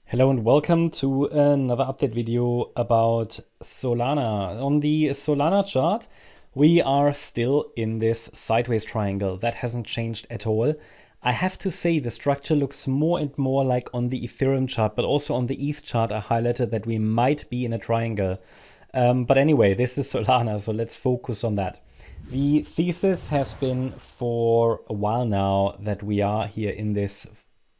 Hello and welcome to another update video about Solana. On the Solana chart, we are still in this sideways triangle. That hasn't changed at all. I have to say the structure looks more and more like on the Ethereum chart, but also on the ETH chart I highlighted that we might be in a triangle. But anyway, this is Solana, so let's focus on that. The thesis has been for a while now that we are here in this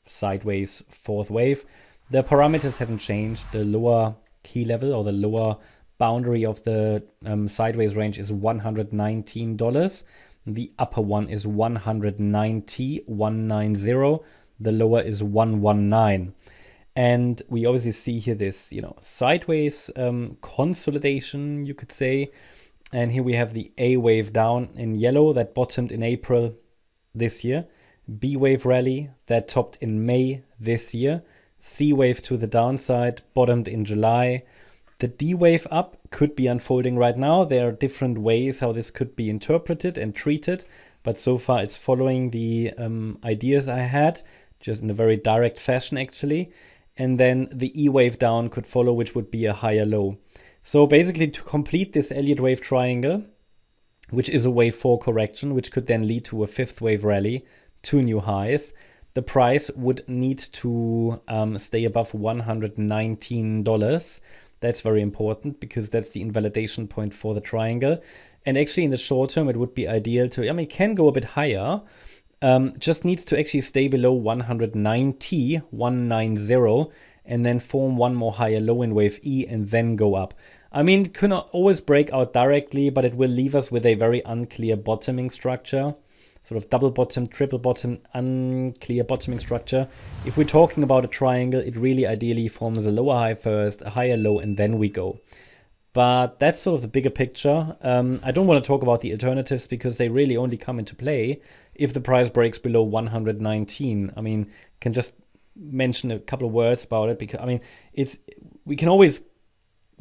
sideways fourth wave. The parameters haven't changed. The lower key level or the lower boundary of the sideways range is $119. The upper one is 190. The lower is 119. And we obviously see here this, sideways consolidation, you could say. And here we have the A wave down in yellow that bottomed in April this year. B wave rally that topped in May this year. C wave to the downside, bottomed in July. The D wave up could be unfolding right now. There are different ways how this could be interpreted and treated, but so far it's following the ideas I had, just in a very direct fashion actually. And then the E wave down could follow, which would be a higher low. So basically to complete this Elliott wave triangle, which is a wave 4 correction, which could then lead to a fifth wave rally, 2 new highs, the price would need to stay above $119. That's very important because that's the invalidation point for the triangle. And actually in the short term, it would be ideal to, it can go a bit higher. Just needs to actually stay below 190, and then form one more higher low in wave E and then go up. It could not always break out directly, but it will leave us with a very unclear bottoming structure. Sort of double bottom, triple bottom, unclear bottoming structure. If we're talking about a triangle, it really ideally forms a lower high first, a higher low, and then we go. But that's sort of the bigger picture. I don't want to talk about the alternatives because they really only come into play if the price breaks below 119. Can just mention a couple of words about it because, we can always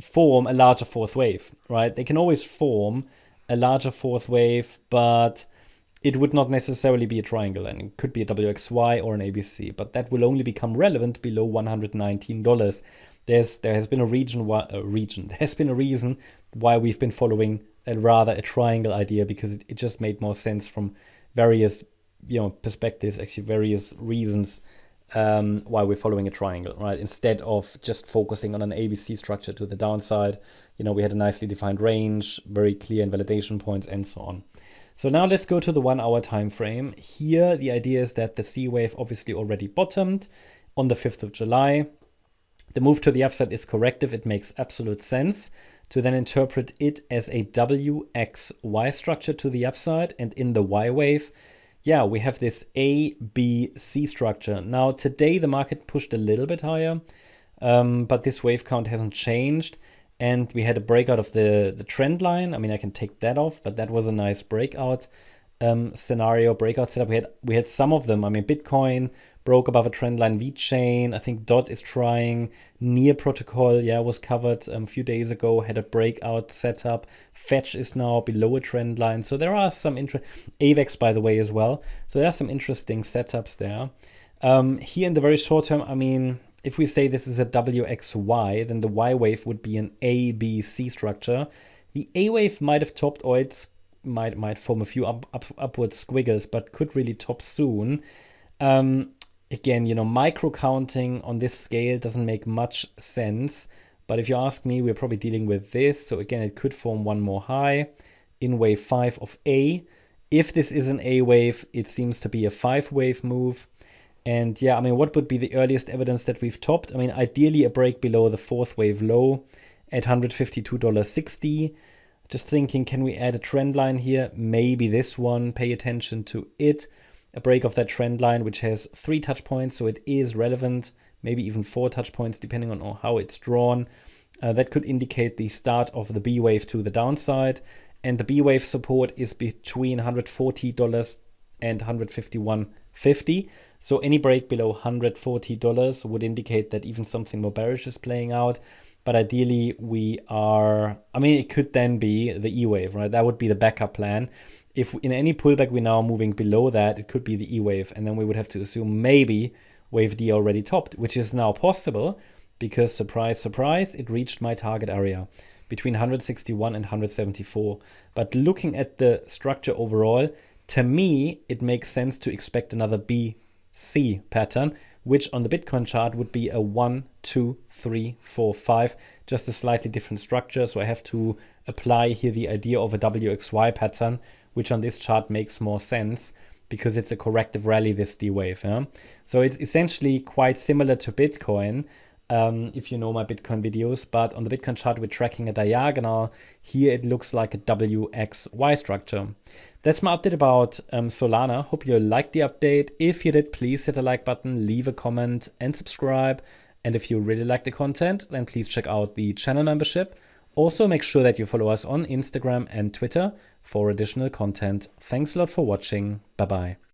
form a larger fourth wave, right? They can always form a larger fourth wave, but it would not necessarily be a triangle, and it could be a WXY or an ABC, but that will only become relevant below $119. There has been a reason why we've been following a triangle idea, because it just made more sense from various perspectives, actually various reasons why we're following a triangle, right? Instead of just focusing on an ABC structure to the downside. We had a nicely defined range, very clear invalidation points, and so on. So now let's go to the 1 hour time frame. Here, the idea is that the C wave obviously already bottomed on the 5th of July. The move to the upside is corrective. It makes absolute sense to then interpret it as a WXY structure to the upside. And in the Y wave, we have this A, B, C structure. Now, today the market pushed a little bit higher, but this wave count hasn't changed. And we had a breakout of the trend line. I can take that off, but that was a nice breakout scenario, breakout setup. We had some of them. Bitcoin broke above a trend line. VeChain, I think DOT is trying. Near protocol, was covered a few days ago, had a breakout setup. Fetch is now below a trend line. So there are some AVAX, by the way, as well. So there are some interesting setups there. Here in the very short term, if we say this is a WXY, then the Y wave would be an ABC structure. The A wave might have topped, or it might form a few upward squiggles, but could really top soon. Again, micro counting on this scale doesn't make much sense. But if you ask me, we're probably dealing with this. So again, it could form one more high in wave 5 of A. If this is an A wave, it seems to be a 5-wave move. And what would be the earliest evidence that we've topped? Ideally a break below the 4th wave low at $152.60. Just thinking, can we add a trend line here? Maybe this one, pay attention to it. A break of that trend line, which has 3 touch points, so it is relevant. Maybe even 4 touch points, depending on how it's drawn. That could indicate the start of the B wave to the downside. And the B wave support is between $140 and $151.50. So any break below $140 would indicate that even something more bearish is playing out. But ideally, we are, it could then be the E wave, right? That would be the backup plan. If in any pullback we're now moving below that, it could be the E wave. And then we would have to assume maybe wave D already topped, which is now possible because, surprise, surprise, it reached my target area between 161 and 174. But looking at the structure overall, to me, it makes sense to expect another BC pattern, which on the Bitcoin chart would be a 1, 2, 3, 4, 5, just a slightly different structure. So I have to apply here the idea of a WXY pattern, which on this chart makes more sense because it's a corrective rally, this D wave. Yeah? So it's essentially quite similar to Bitcoin, if you know my Bitcoin videos, but on the Bitcoin chart, we're tracking a diagonal. Here it looks like a WXY structure. That's my update about Solana. Hope you liked the update. If you did, please hit the like button, leave a comment and subscribe. And if you really like the content, then please check out the channel membership. Also, make sure that you follow us on Instagram and Twitter for additional content. Thanks a lot for watching. Bye-bye.